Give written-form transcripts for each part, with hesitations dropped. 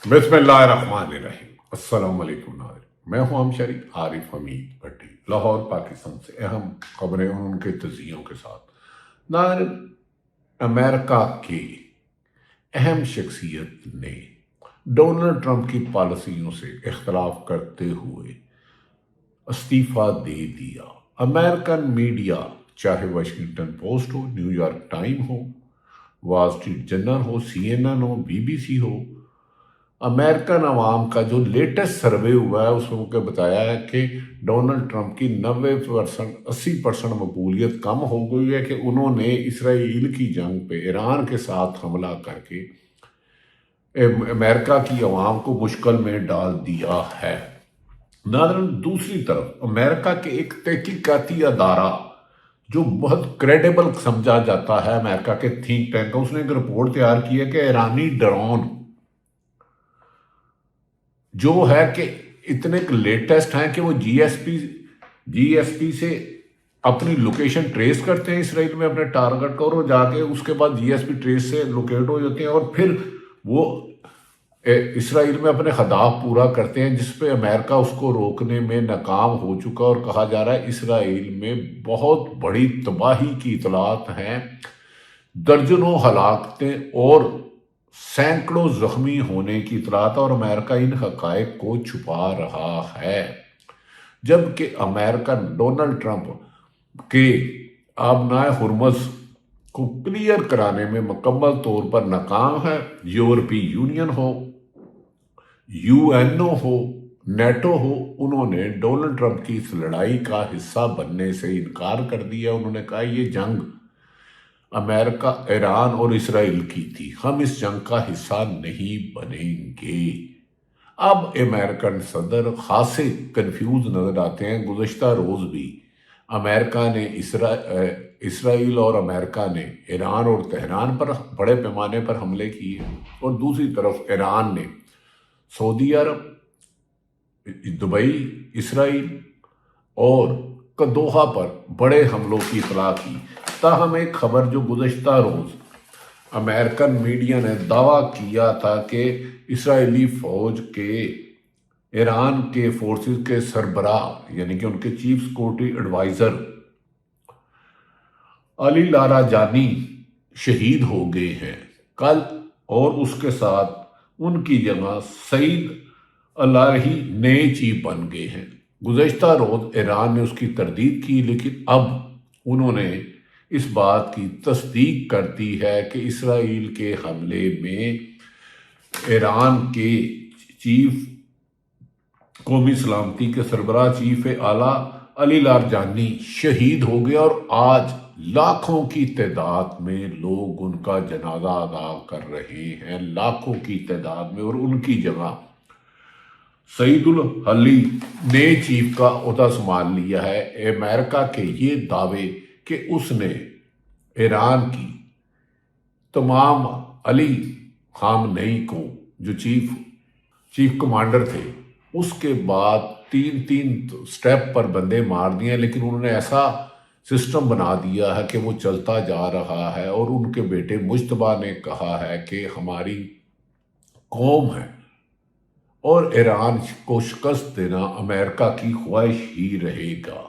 بسم اللہ الرحمن الرحیم۔ السلام علیکم ناظرین، میں ہوں شریف عارف حمید بھٹی، لاہور پاکستان سے اہم خبریں اور ان کے تجزیوں کے ساتھ۔ ناظرین، امریکہ کے اہم شخصیت نے ڈونلڈ ٹرمپ کی پالیسیوں سے اختلاف کرتے ہوئے استعفیٰ دے دیا۔ امریکن میڈیا، چاہے واشنگٹن پوسٹ ہو، نیو یارک ٹائم ہو، وال اسٹریٹ جرنل ہو، CNN ہو، BBC ہو، امریکن عوام کا جو لیٹسٹ سروے ہوا ہے اس میں بتایا ہے کہ ڈونلڈ ٹرمپ کی 80% مقبولیت کم ہو گئی ہے کہ انہوں نے اسرائیل کی جنگ پہ ایران کے ساتھ حملہ کر کے امریکہ کی عوام کو مشکل میں ڈال دیا ہے۔ ناظرین، دوسری طرف امریکہ کے ایک تحقیقاتی ادارہ جو بہت کریڈیبل سمجھا جاتا ہے، امریکہ کے تھنک ٹینک، اس نے ایک رپورٹ تیار کی ہے کہ ایرانی ڈرون جو ہے کہ اتنے لیٹسٹ ہیں کہ وہ جی ایس پی سے اپنی لوکیشن ٹریس کرتے ہیں اسرائیل میں اپنے ٹارگٹ کو، اور وہ جا کے اس کے بعد جی ایس پی ٹریس سے لوکیٹ ہو جاتے ہیں اور پھر وہ اسرائیل میں اپنے ہدف پورا کرتے ہیں، جس پہ امریکہ اس کو روکنے میں ناکام ہو چکا، اور کہا جا رہا ہے اسرائیل میں بہت بڑی تباہی کی اطلاعات ہیں، درجنوں ہلاکتیں اور سینکڑوں زخمی ہونے کی اطلاعات، اور امریکہ ان حقائق کو چھپا رہا ہے، جبکہ امریکہ ڈونلڈ ٹرمپ کے آبنائے ہرمز کو کلیئر کرانے میں مکمل طور پر ناکام ہے۔ یورپی یونین ہو، UN ہو، نیٹو ہو، انہوں نے ڈونلڈ ٹرمپ کی اس لڑائی کا حصہ بننے سے انکار کر دیا۔ انہوں نے کہا یہ جنگ امریکہ، ایران اور اسرائیل کی تھی، ہم اس جنگ کا حصہ نہیں بنیں گے۔ اب امریکن صدر خاصے کنفیوز نظر آتے ہیں۔ گزشتہ روز بھی امریکہ نے اسرائیل اور امریکہ نے ایران اور تہران پر بڑے پیمانے پر حملے کیے، اور دوسری طرف ایران نے سعودی عرب، دبئی، اسرائیل اور دوحہ پر بڑے حملوں کی اطلاع کی۔ تاہم ایک خبر جو گزشتہ روز امریکن میڈیا نے دعویٰ کیا تھا کہ اسرائیلی فوج کے ایران کے فورسز کے سربراہ، یعنی کہ ان کے چیف سیکورٹی ایڈوائزر علی لاریجانی شہید ہو گئے ہیں کل، اور اس کے ساتھ ان کی جگہ سعید اللاریجانی نئے چیف بن گئے ہیں۔ گزشتہ روز ایران نے اس کی تردید کی، لیکن اب انہوں نے اس بات کی تصدیق کر دی ہے کہ اسرائیل کے حملے میں ایران کے چیف قومی سلامتی کے سربراہ چیف اعلیٰ علی لاریجانی شہید ہو گئے، اور آج لاکھوں کی تعداد میں لوگ ان کا جنازہ ادا کر رہے ہیں، لاکھوں کی تعداد میں، اور ان کی جگہ سعید الحلی نئے چیف کا عہدہ سنبھال لیا ہے۔ امریکہ کے یہ دعوے کہ اس نے ایران کی تمام علی خامنئی کو، جو چیف کمانڈر تھے، اس کے بعد تین سٹیپ پر بندے مار دیے، لیکن انہوں نے ایسا سسٹم بنا دیا ہے کہ وہ چلتا جا رہا ہے، اور ان کے بیٹے مجتبیٰ نے کہا ہے کہ ہماری قوم ہے اور ایران کو شکست دینا امریکہ کی خواہش ہی رہے گا۔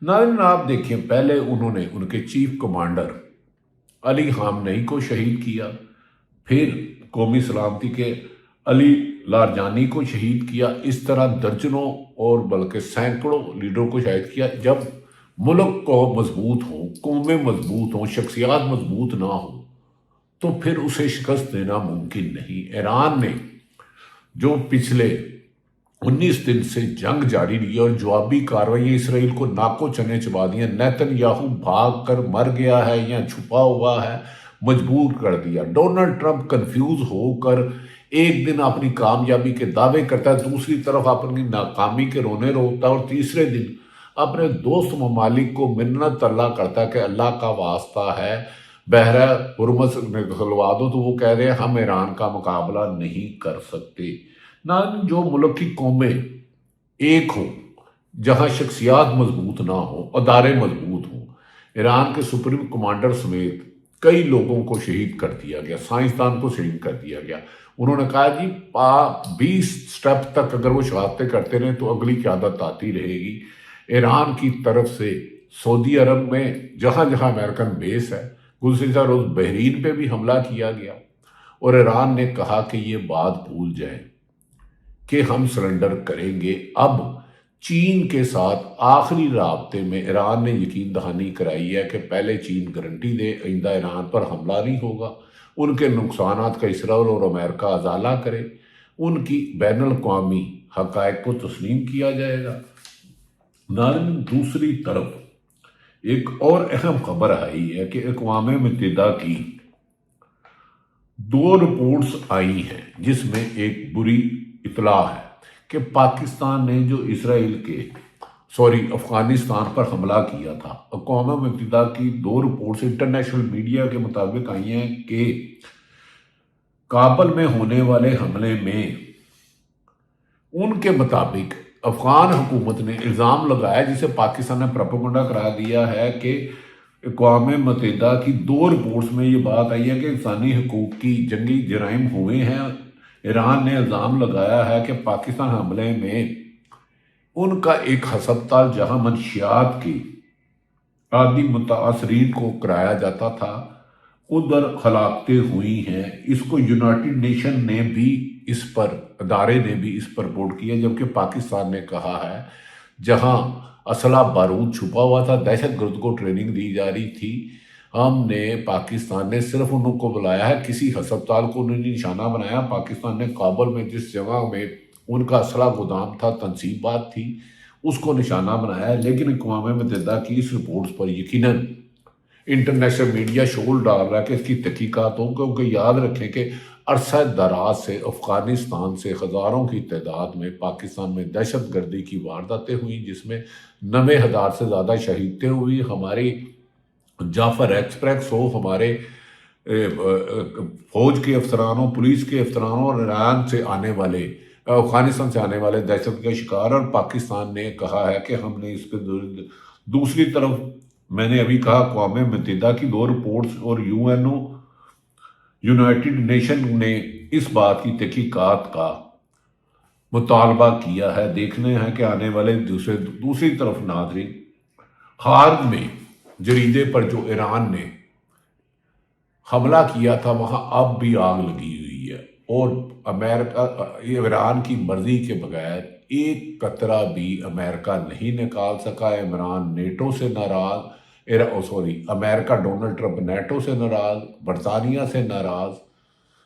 ناظرین، آپ دیکھیں، پہلے انہوں نے ان کے چیف کمانڈر علی خامنئی کو شہید کیا، پھر قومی سلامتی کے علی لاریجانی کو شہید کیا، اس طرح درجنوں اور بلکہ سینکڑوں لیڈروں کو شہید کیا۔ جب ملک کو مضبوط ہوں، قومیں مضبوط ہوں، شخصیات مضبوط نہ ہوں، تو پھر اسے شکست دینا ممکن نہیں۔ ایران نے جو پچھلے 19 دن سے جنگ جاری رہی اور جوابی کارروائی اسرائیل کو ناکو چنے چبا دیا، نیتن یاہو بھاگ کر مر گیا ہے یا چھپا ہوا ہے، مجبور کر دیا۔ ڈونلڈ ٹرمپ کنفیوز ہو کر ایک دن اپنی کامیابی کے دعوے کرتا ہے، دوسری طرف اپنی ناکامی کے رونے روتا ہے، اور تیسرے دن اپنے دوست ممالک کو منت اللہ کرتا ہے کہ اللہ کا واسطہ ہے بحیرہ ہرمز میں کھلوا دو، تو وہ کہہ رہے ہیں ہم ایران کا مقابلہ نہیں کر سکتے۔ ناظرین، جو ملک کی قومیں ایک ہوں، جہاں شخصیات مضبوط نہ ہوں، ادارے مضبوط ہوں، ایران کے سپریم کمانڈر سمیت کئی لوگوں کو شہید کر دیا گیا، سائنسدان کو شہید کر دیا گیا، انہوں نے کہا جی 20 سٹیپ تک اگر وہ شہادتیں کرتے رہے تو اگلی قیادت آتی رہے گی۔ ایران کی طرف سے سعودی عرب میں جہاں جہاں امریکن بیس ہے، گزشتہ روز بحرین پہ بھی حملہ کیا گیا، اور ایران نے کہا کہ یہ بات بھول جائیں کہ ہم سرنڈر کریں گے۔ اب چین کے ساتھ آخری رابطے میں ایران نے یقین دہانی کرائی ہے کہ پہلے چین گارنٹی دے آئندہ ایران پر حملہ نہیں ہوگا، ان کے نقصانات کا اسرائیل اور امریکہ ازالہ کرے، ان کی بین الاقوامی حقائق کو تسلیم کیا جائے گا۔ ناظرین، دوسری طرف ایک اور اہم خبر آئی ہے کہ اقوام متحدہ کی 2 رپورٹس آئی ہیں جس میں ایک بری اطلاع ہے کہ پاکستان نے جو افغانستان پر حملہ کیا تھا، اقوام متحدہ کی 2 رپورٹس انٹرنیشنل میڈیا کے مطابق آئی ہیں کہ کابل میں ہونے والے حملے میں ان کے مطابق افغان حکومت نے الزام لگایا، جسے پاکستان نے پروپیگنڈا قرار دیا ہے، کہ اقوام متحدہ کی 2 رپورٹس میں یہ بات آئی ہے کہ انسانی حقوق کی جنگی جرائم ہوئے ہیں۔ ایران نے الزام لگایا ہے کہ پاکستان حملے میں ان کا ایک ہسپتال جہاں منشیات کی عادی متاثرین کو کرایا جاتا تھا، ادھر ہلاکتیں ہوئی ہیں۔ اس کو یونائٹڈ نیشن نے بھی ادارے نے بھی اس پر رپورٹ کی ہے، جبکہ پاکستان نے کہا ہے جہاں اسلحہ بارود چھپا ہوا تھا، دہشت گرد کو ٹریننگ دی جا رہی تھی، پاکستان نے صرف ان کو بلایا ہے، کسی ہسپتال کو انہوں نے نشانہ بنایا۔ پاکستان نے کابل میں جس جگہ میں ان کا اسلحہ گودام تھا، تنصیبات تھی، اس کو نشانہ بنایا ہے۔ لیکن اقوام متحدہ کی اس رپورٹس پر یقیناً انٹرنیشنل میڈیا شغل ڈال رہا ہے کہ اس کی تحقیقات ہوں، کیونکہ یاد رکھیں کہ عرصہ دراز سے افغانستان سے ہزاروں کی تعداد میں پاکستان میں دہشت گردی کی وارداتیں ہوئیں، جس میں 90,000 سے زیادہ شہیدیں ہوئی۔ ہماری جعفر ایکسپریس ہو، ہمارے فوج کے افسرانوں، پولیس کے افسرانوں اور ایران سے آنے والے، افغانستان سے آنے والے دہشت کا شکار، اور پاکستان نے کہا ہے کہ ہم نے اس پہ دوسری طرف میں نے ابھی کہا اقوام متحدہ کی 2 رپورٹس اور یونائٹڈ نیشن نے اس بات کی تحقیقات کا مطالبہ کیا ہے۔ دیکھنے ہیں کہ آنے والے دوسری طرف ناظرین، خارج میں جریدے پر جو ایران نے حملہ کیا تھا وہاں اب بھی آگ لگی ہوئی ہے، اور ایران کی مرضی کے بغیر ایک قطرہ بھی امریکہ نہیں نکال سکا۔ عمران نیٹو سے ناراض، امریکہ ڈونلڈ ٹرمپ نیٹو سے ناراض، برطانیہ سے ناراض،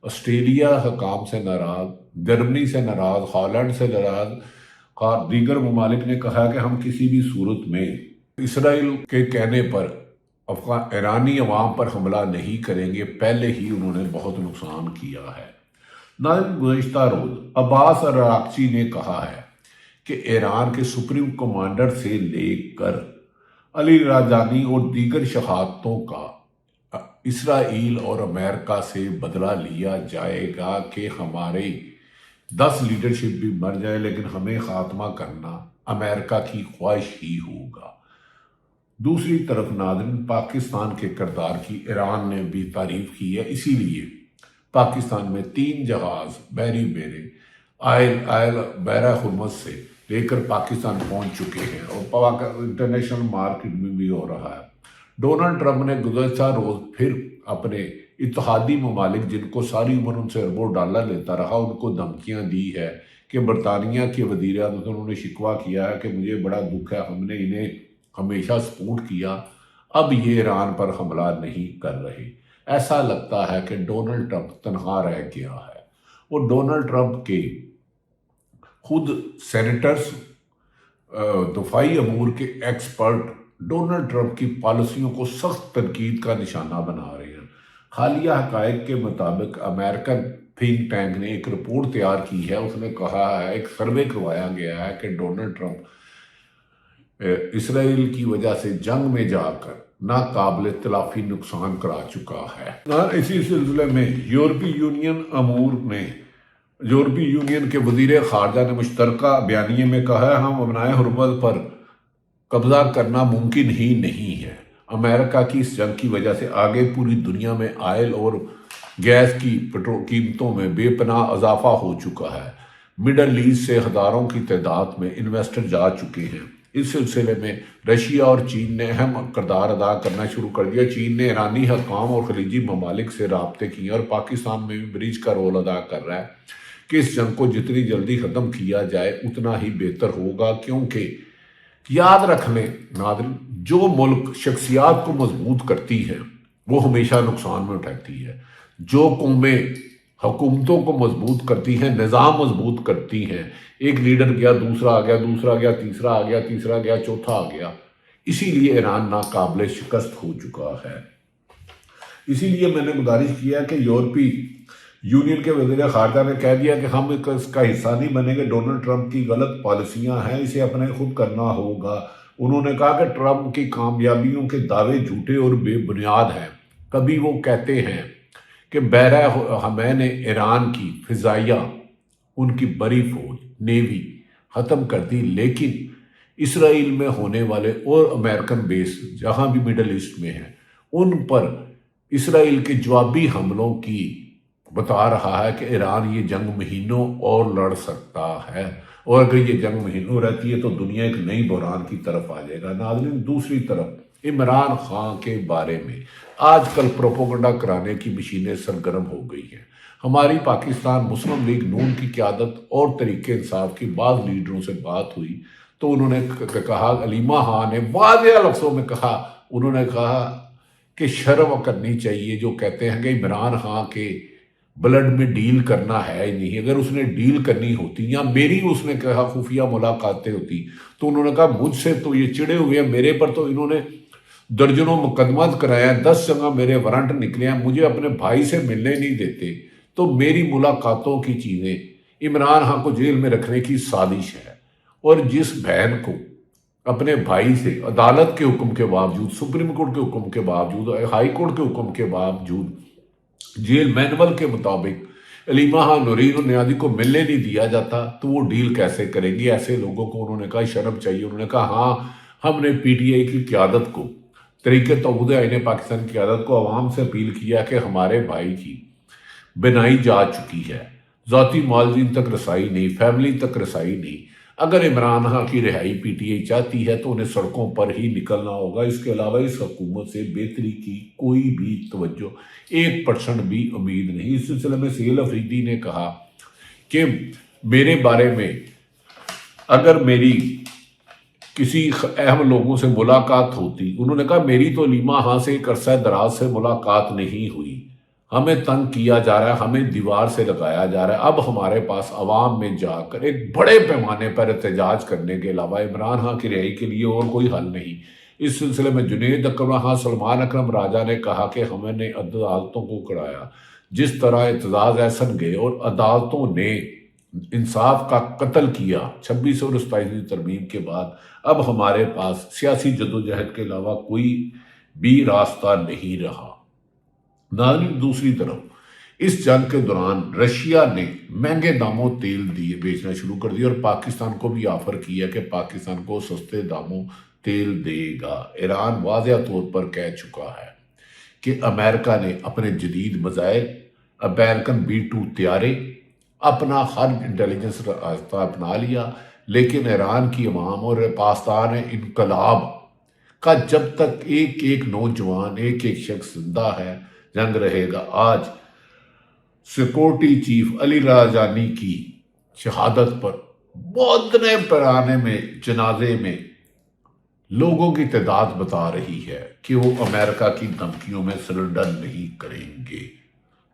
آسٹریلیا حکام سے ناراض، جرمنی سے ناراض، ہالینڈ سے ناراض، دیگر ممالک نے کہا کہ ہم کسی بھی صورت میں اسرائیل کے کہنے پر ایرانی عوام پر حملہ نہیں کریں گے، پہلے ہی انہوں نے بہت نقصان کیا ہے۔ ناظرین، گزشتہ روز عباس اراغچی نے کہا ہے کہ ایران کے سپریم کمانڈر سے لے کر علی راجانی اور دیگر شہادتوں کا اسرائیل اور امریکہ سے بدلہ لیا جائے گا کہ ہمارے 10 لیڈرشپ بھی مر جائے، لیکن ہمیں خاتمہ کرنا امریکہ کی خواہش ہی ہوگا۔ دوسری طرف ناظرین، پاکستان کے کردار کی ایران نے بھی تعریف کی ہے، اسی لیے پاکستان میں 3 جہاز بحری بیڑے آئل بحیرہ ہرمز سے لے کر پاکستان پہنچ چکے ہیں، اور انٹرنیشنل مارکیٹ میں بھی ہو رہا ہے۔ ڈونلڈ ٹرمپ نے گزشتہ روز پھر اپنے اتحادی ممالک، جن کو ساری عمر ان سے اربوں ڈالر لیتا رہا، ان کو دھمکیاں دی ہے کہ برطانیہ کے وزیر اعظم، انہوں نے شکوہ کیا ہے کہ مجھے بڑا دکھ ہے، ہم نے انہیں ہمیشہ سپورٹ کیا، اب یہ ایران پر حملہ نہیں کر رہے۔ ایسا لگتا ہے کہ ڈونلڈ ٹرمپ تنہا رہ گیا ہے، اور ڈونلڈ ٹرمپ کے خود سینیٹرز، دفاعی امور کے ایکسپرٹ ڈونلڈ ٹرمپ کی پالیسیوں کو سخت تنقید کا نشانہ بنا رہے ہیں۔ حالیہ حقائق کے مطابق امریکن تھنک ٹینک نے ایک رپورٹ تیار کی ہے، اس نے کہا ہے، ایک سروے کروایا گیا ہے کہ ڈونلڈ ٹرمپ اسرائیل کی وجہ سے جنگ میں جا کر ناقابل تلافی نقصان کرا چکا ہے۔ اسی سلسلے میں یورپی یونین کے وزیر خارجہ نے مشترکہ بیانیے میں کہا ہے، ہم ابنائے ہرمز پر قبضہ کرنا ممکن ہی نہیں ہے۔ امریکہ کی اس جنگ کی وجہ سے آگے پوری دنیا میں آئل اور گیس کی پیٹرول قیمتوں میں بے پناہ اضافہ ہو چکا ہے۔ مڈل ایسٹ سے ہزاروں کی تعداد میں انویسٹر جا چکے ہیں۔ اس سلسلے میں رشیا اور چین نے اہم کردار ادا کرنا شروع کر دیا۔ چین نے ایرانی حکام اور خلیجی ممالک سے رابطے کیے اور پاکستان میں بھی بریج کا رول ادا کر رہا ہے کہ اس جنگ کو جتنی جلدی ختم کیا جائے اتنا ہی بہتر ہوگا، کیونکہ یاد رکھ لیں ناظرین، جو ملک شخصیات کو مضبوط کرتی ہے وہ ہمیشہ نقصان میں اٹھاتی ہے۔ جو قومیں حکومتوں کو مضبوط کرتی ہیں، نظام مضبوط کرتی ہیں، ایک لیڈر گیا، دوسرا آ گیا، دوسرا گیا، تیسرا آ گیا، تیسرا گیا، چوتھا آ گیا۔ اسی لیے ایران ناقابل شکست ہو چکا ہے۔ اسی لیے میں نے گزارش کیا کہ یورپی یونین کے وزیر خارجہ نے کہہ دیا کہ ہم اس کا حصہ نہیں بنیں گے، ڈونلڈ ٹرمپ کی غلط پالیسیاں ہیں، اسے اپنے خود کرنا ہوگا۔ انہوں نے کہا کہ ٹرمپ کی کامیابیوں کے دعوے جھوٹے اور بے بنیاد ہیں۔ کبھی وہ کہتے ہیں کہ بحرہ ہمیں نے ایران کی فضائیہ، ان کی بڑی فوج نیوی ختم کر دی، لیکن اسرائیل میں ہونے والے اور امریکن بیس جہاں بھی مڈل ایسٹ میں ہیں ان پر اسرائیل کے جوابی حملوں کی بتا رہا ہے کہ ایران یہ جنگ مہینوں اور لڑ سکتا ہے، اور اگر یہ جنگ مہینوں رہتی ہے تو دنیا ایک نئی بحران کی طرف آ جائے گا۔ ناظرین، دوسری طرف عمران خان کے بارے میں آج کل پروپیگنڈا کرانے کی مشینیں سرگرم ہو گئی ہیں۔ ہماری پاکستان مسلم لیگ نون کی قیادت اور تحریک انصاف کی بعض لیڈروں سے بات ہوئی تو انہوں نے کہا، علیمہ خان نے واضح لفظوں میں کہا، انہوں نے کہا کہ شرم کرنی چاہیے جو کہتے ہیں کہ عمران خان کے بلڈ میں ڈیل کرنا ہے ہی نہیں۔ اگر اس نے ڈیل کرنی ہوتی یا میری اس نے کہا خفیہ ملاقاتیں ہوتی تو انہوں نے کہا مجھ سے تو یہ چڑے ہوئے ہیں، میرے پر تو انہوں نے درجنوں مقدمات کرایا ہیں، 10 جگہ میرے وارنٹ نکلے ہیں، مجھے اپنے بھائی سے ملنے نہیں دیتے، تو میری ملاقاتوں کی چیزیں عمران خان کو جیل میں رکھنے کی سازش ہے۔ اور جس بہن کو اپنے بھائی سے عدالت کے حکم کے باوجود، سپریم کورٹ کے حکم کے باوجود، ہائی کورٹ کے حکم کے باوجود جیل مینول کے مطابق علیمہ خان نورین النیازی کو ملنے نہیں دیا جاتا تو وہ ڈیل کیسے کرے گی؟ ایسے لوگوں کو انہوں نے کہا شرم چاہیے۔ انہوں نے کہا ہاں، ہم نے پی ٹی آئی کی قیادت کو، تحریک توحید آئین پاکستان کی قیادت کو عوام سے اپیل کیا کہ ہمارے بھائی کی بنائی جا چکی ہے، ذاتی معالجین تک رسائی نہیں، فیملی تک رسائی نہیں۔ اگر عمران خان کی رہائی پی ٹی آئی چاہتی ہے تو انہیں سڑکوں پر ہی نکلنا ہوگا۔ اس کے علاوہ اس حکومت سے بہتری کی کوئی بھی توجہ 1% بھی امید نہیں۔ اس سلسلے میں سہیل افریدی نے کہا کہ میرے بارے میں اگر میری کسی اہم لوگوں سے ملاقات ہوتی، انہوں نے کہا میری تو علیمہ خان سے ایک عرصہ دراز سے ملاقات نہیں ہوئی، ہمیں تنگ کیا جا رہا ہے، ہمیں دیوار سے لگایا جا رہا ہے۔ اب ہمارے پاس عوام میں جا کر ایک بڑے پیمانے پر احتجاج کرنے کے علاوہ عمران خان کی رہائی کے لیے اور کوئی حل نہیں۔ اس سلسلے میں جنید اکرم خان سلمان اکرم راجہ نے کہا کہ ہمیں نے عدالتوں کو کرایا، جس طرح اعتزاز احسن گئے اور عدالتوں نے انصاف کا قتل کیا 26 اور 27ویں ترمیم کے بعد، اب ہمارے پاس سیاسی جدوجہد کے علاوہ کوئی بھی راستہ نہیں رہا۔ ناظرین، دوسری طرف اس جنگ کے دوران رشیا نے مہنگے داموں تیل بیچنا شروع کر دیا اور پاکستان کو بھی آفر کیا کہ پاکستان کو سستے داموں تیل دے گا۔ ایران واضح طور پر کہہ چکا ہے کہ امریکہ نے اپنے جدید میزائل، امریکن B-2 طیارے، اپنا ہر انٹیلیجنس راستہ اپنا لیا، لیکن ایران کی عوام اور پاکستان انقلاب کا جب تک ایک ایک نوجوان، ایک ایک شخص زندہ ہے، جنگ رہے گا۔ آج سیکورٹی چیف علی راجانی کی شہادت پر بودنے پرانے میں جنازے میں لوگوں کی تعداد بتا رہی ہے کہ وہ امریکہ کی دھمکیوں میں سرنڈر نہیں کریں گے۔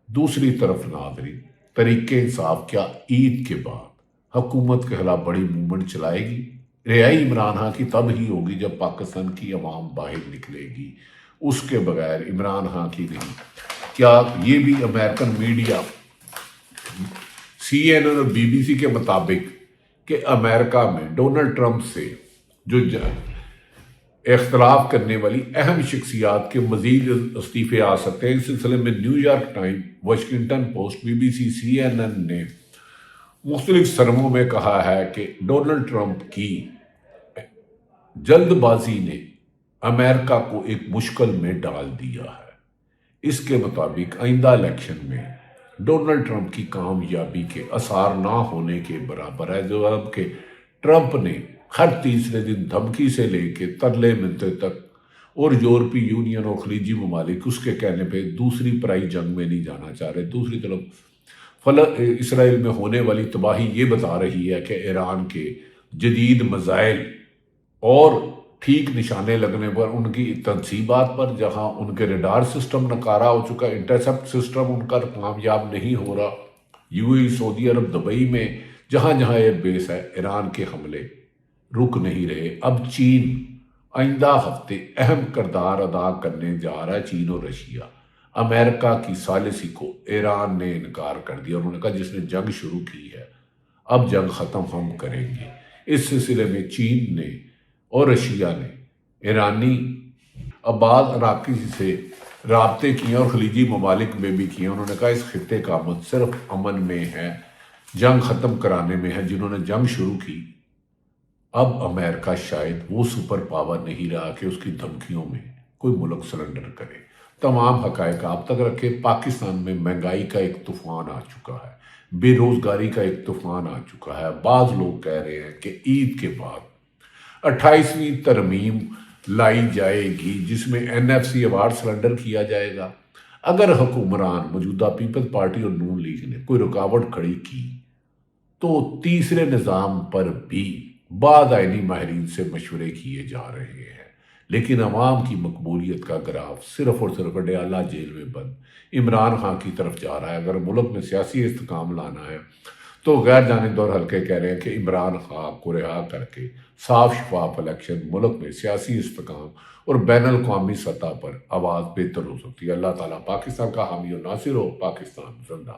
دوسری طرف ناظرین، تحریک انصاف کیا عید کے بعد حکومت کے خلاف بڑی موومنٹ چلائے گی؟ رہائی عمران خان کی تب ہی ہوگی جب پاکستان کی عوام باہر نکلے گی، اس کے بغیر عمران خان کی نہیں۔ کیا یہ بھی امریکن میڈیا CNN اور BBC کے مطابق کہ امریکہ میں ڈونلڈ ٹرمپ سے جو اختلاف کرنے والی اہم شخصیات کے مزید استعفے آ سکتے ہیں؟ اس سلسلے میں new York time, Washington post, BBC، CNN نے مختلف سرموں میں کہا ہے کہ ڈونلڈ ٹرمپ کی جلد بازی نے امریکہ کو ایک مشکل میں ڈال دیا ہے۔ اس کے مطابق آئندہ الیکشن میں ڈونلڈ ٹرمپ کی کامیابی کے آثار نہ ہونے کے برابر ہے، جو کہ ٹرمپ نے ہر تیسرے دن دھمکی سے لے کے ترلے منتے تک، اور یورپی یونین اور خلیجی ممالک اس کے کہنے پہ دوسری پرائی جنگ میں نہیں جانا چاہ رہے۔ دوسری طرف اسرائیل میں ہونے والی تباہی یہ بتا رہی ہے کہ ایران کے جدید میزائل اور ٹھیک نشانے لگنے پر ان کی تنصیبات پر، جہاں ان کے ریڈار سسٹم ناکارہ ہو چکا، انٹرسپٹ سسٹم ان کا کامیاب نہیں ہو رہا، سعودی عرب، دبئی میں جہاں جہاں ایئر بیس ہے، ایران کے حملے رک نہیں رہے۔ اب چین آئندہ ہفتے اہم کردار ادا کرنے جا رہا ہے، چین اور رشیا۔ امریکہ کی ثالثی کو ایران نے انکار کر دیا، انہوں نے کہا جس نے جنگ شروع کی ہے اب جنگ ختم ہم کریں گے۔ اس سلسلے میں چین نے اور رشیا نے ایرانی آباد عراقی سے رابطے کیے اور خلیجی ممالک میں بھی کیے۔ انہوں نے کہا اس خطے کا امن صرف امن میں ہے، جنگ ختم کرانے میں ہے۔ جنہوں نے جنگ شروع کی، اب امریکہ شاید وہ سپر پاور نہیں رہا کہ اس کی دھمکیوں میں کوئی ملک سرنڈر کرے۔ تمام حقائق آپ تک رکھے۔ پاکستان میں مہنگائی کا ایک طوفان آ چکا ہے، بے روزگاری کا ایک طوفان آ چکا ہے۔ بعض لوگ کہہ رہے ہیں کہ عید کے بعد 28ویں ترمیم لائی جائے گی جس میں NFC ایوارڈ سرنڈر کیا جائے گا۔ اگر حکمران موجودہ پیپلز پارٹی اور نون لیگ نے کوئی رکاوٹ کھڑی کی تو تیسرے نظام پر بھی بعض آئینی ماہرین سے مشورے کیے جا رہے ہیں، لیکن عوام کی مقبولیت کا گراف صرف اور صرف اڈیالہ جیل میں بند عمران خان کی طرف جا رہا ہے۔ اگر ملک میں سیاسی استحکام لانا ہے تو غیر جانبدار حلقے کہہ رہے ہیں کہ عمران خان کو رہا کر کے صاف شفاف الیکشن، ملک میں سیاسی استحکام اور بین الاقوامی سطح پر آواز بہتر ہو سکتی ہے۔ اللہ تعالیٰ پاکستان کا حامی و ناصر ہو۔ پاکستان زندہ۔